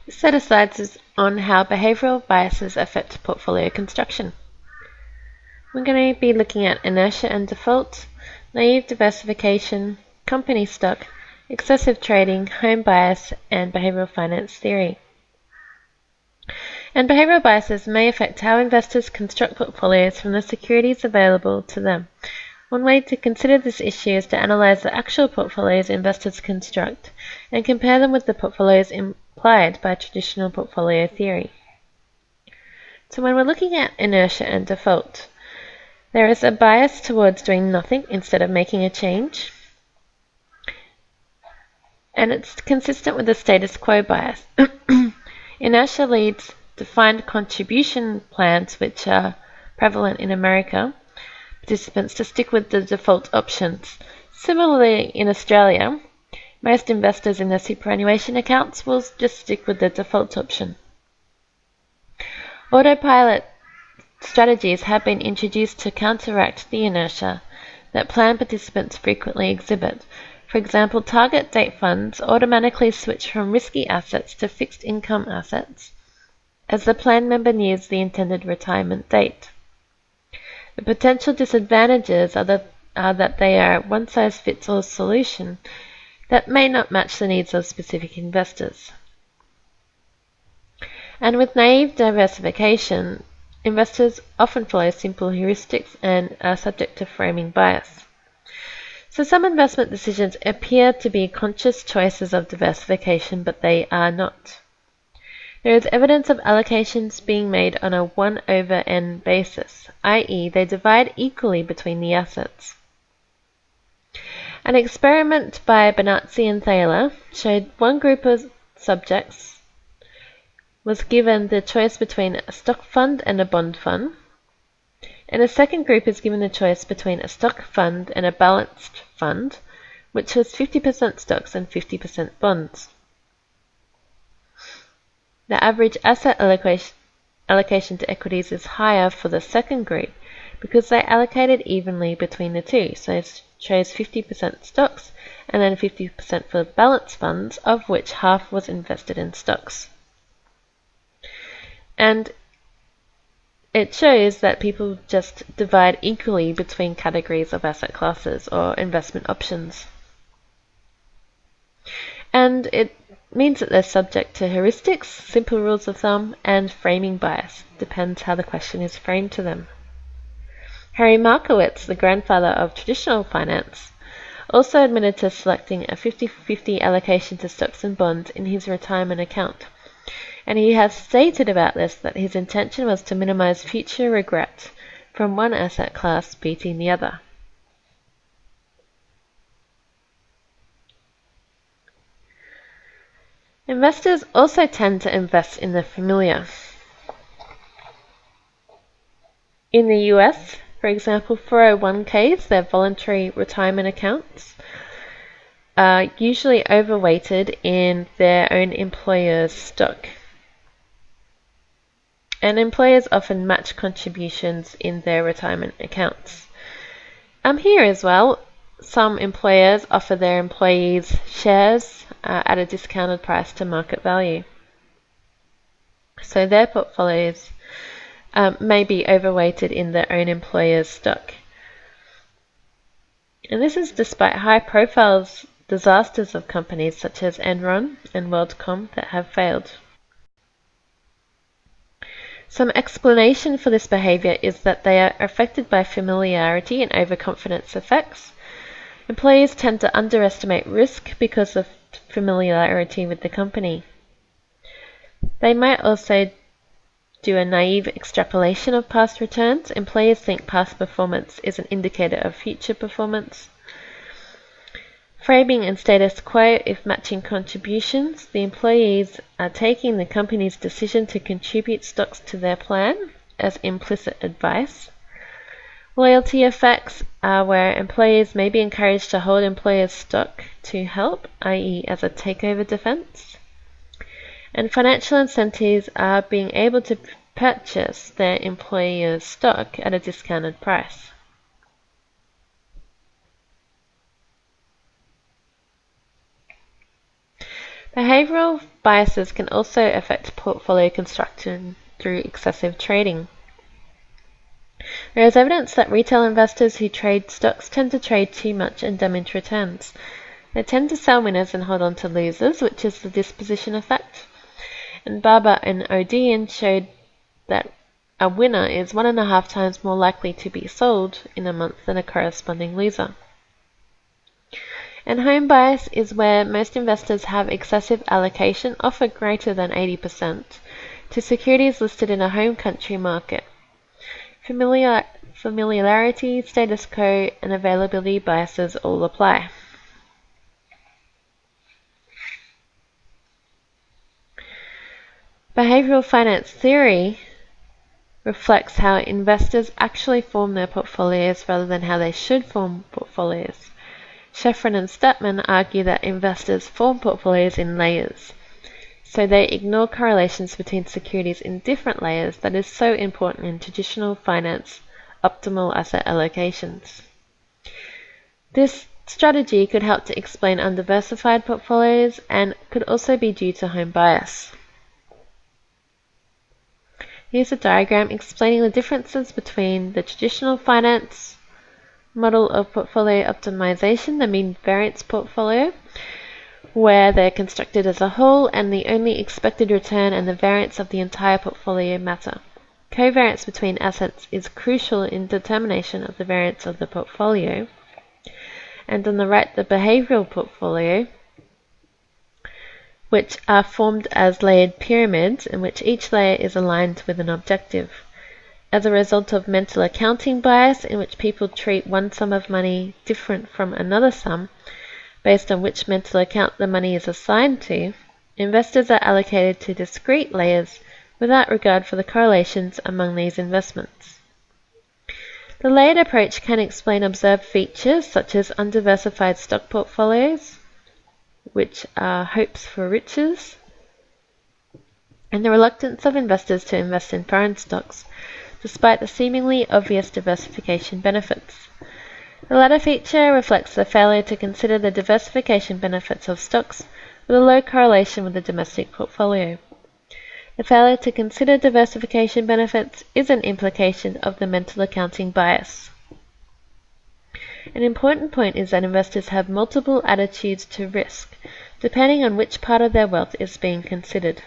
This set aside is on how behavioral biases affect portfolio construction. We're going to be looking at inertia and default, naive diversification, company stock, excessive trading, home bias, and behavioral finance theory. And behavioral biases may affect how investors construct portfolios from the securities available to them. One way to consider this issue is to analyze the actual portfolios investors construct and compare them with the portfolios implied by traditional portfolio theory. So when we're looking at inertia and default, there is a bias towards doing nothing instead of making a change, and it's consistent with the status quo bias. Inertia leads defined contribution plans, which are prevalent in America, participants to stick with the default options. Similarly, in Australia, most investors in their superannuation accounts will just stick with the default option. Autopilot strategies have been introduced to counteract the inertia that plan participants frequently exhibit. For example, target date funds automatically switch from risky assets to fixed income assets as the plan member nears the intended retirement date. The potential disadvantages are that they are a one-size-fits-all solution that may not match the needs of specific investors. And with naive diversification, investors often follow simple heuristics and are subject to framing bias. So some investment decisions appear to be conscious choices of diversification, but they are not. There is evidence of allocations being made on a 1/n basis, i.e. they divide equally between the assets. An experiment by Benazzi and Thaler showed one group of subjects was given the choice between a stock fund and a bond fund, and a second group is given the choice between a stock fund and a balanced fund, which was 50% stocks and 50% bonds. The average asset allocation to equities is higher for the second group because they allocated evenly between the two, so it chose 50% stocks and then 50% for balanced funds, of which half was invested in stocks. And it shows that people just divide equally between categories of asset classes or investment options. And it means that they're subject to heuristics, simple rules of thumb, and framing bias. Depends how the question is framed to them. Harry Markowitz, the grandfather of traditional finance, also admitted to selecting a 50-50 allocation to stocks and bonds in his retirement account. And he has stated about this that his intention was to minimize future regret from one asset class beating the other. Investors also tend to invest in the familiar. In the US, for example, 401ks, their voluntary retirement accounts, are usually overweighted in their own employer's stock. And employers often match contributions in their retirement accounts. Here as well, some employers offer their employees shares at a discounted price to market value. So their portfolios may be overweighted in their own employer's stock. And this is despite high-profile disasters of companies such as Enron and WorldCom that have failed. Some explanation for this behavior is that they are affected by familiarity and overconfidence effects. Employees tend to underestimate risk because of familiarity with the company. They might also do a naive extrapolation of past returns. Employees think past performance is an indicator of future performance. Framing and status quo, if matching contributions, the employees are taking the company's decision to contribute stocks to their plan as implicit advice. Loyalty effects are where employees may be encouraged to hold employers' stock to help, i.e. as a takeover defense. And financial incentives are being able to purchase their employer's stock at a discounted price. Behavioral biases can also affect portfolio construction through excessive trading. There is evidence that retail investors who trade stocks tend to trade too much and damage returns. They tend to sell winners and hold on to losers, which is the disposition effect. And Barber and Odean showed that a winner is 1.5 times more likely to be sold in a month than a corresponding loser. And home bias is where most investors have excessive allocation, often greater than 80%, to securities listed in a home country market. Familiarity, status quo, and availability biases all apply. Behavioral finance theory reflects how investors actually form their portfolios rather than how they should form portfolios. Sheffrin and Statman argue that investors form portfolios in layers, so they ignore correlations between securities in different layers that is so important in traditional finance optimal asset allocations. This strategy could help to explain undiversified portfolios and could also be due to home bias. Here's a diagram explaining the differences between the traditional finance model of portfolio optimization, the mean variance portfolio, where they're constructed as a whole and the only expected return and the variance of the entire portfolio matter. Covariance between assets is crucial in determination of the variance of the portfolio. And on the right, the behavioral portfolio, which are formed as layered pyramids in which each layer is aligned with an objective. As a result of mental accounting bias, in which people treat one sum of money different from another sum, based on which mental account the money is assigned to, investors are allocated to discrete layers without regard for the correlations among these investments. The layered approach can explain observed features such as undiversified stock portfolios, which are hopes for riches, and the reluctance of investors to invest in foreign stocks, despite the seemingly obvious diversification benefits. The latter feature reflects the failure to consider the diversification benefits of stocks with a low correlation with the domestic portfolio. The failure to consider diversification benefits is an implication of the mental accounting bias. An important point is that investors have multiple attitudes to risk, depending on which part of their wealth is being considered.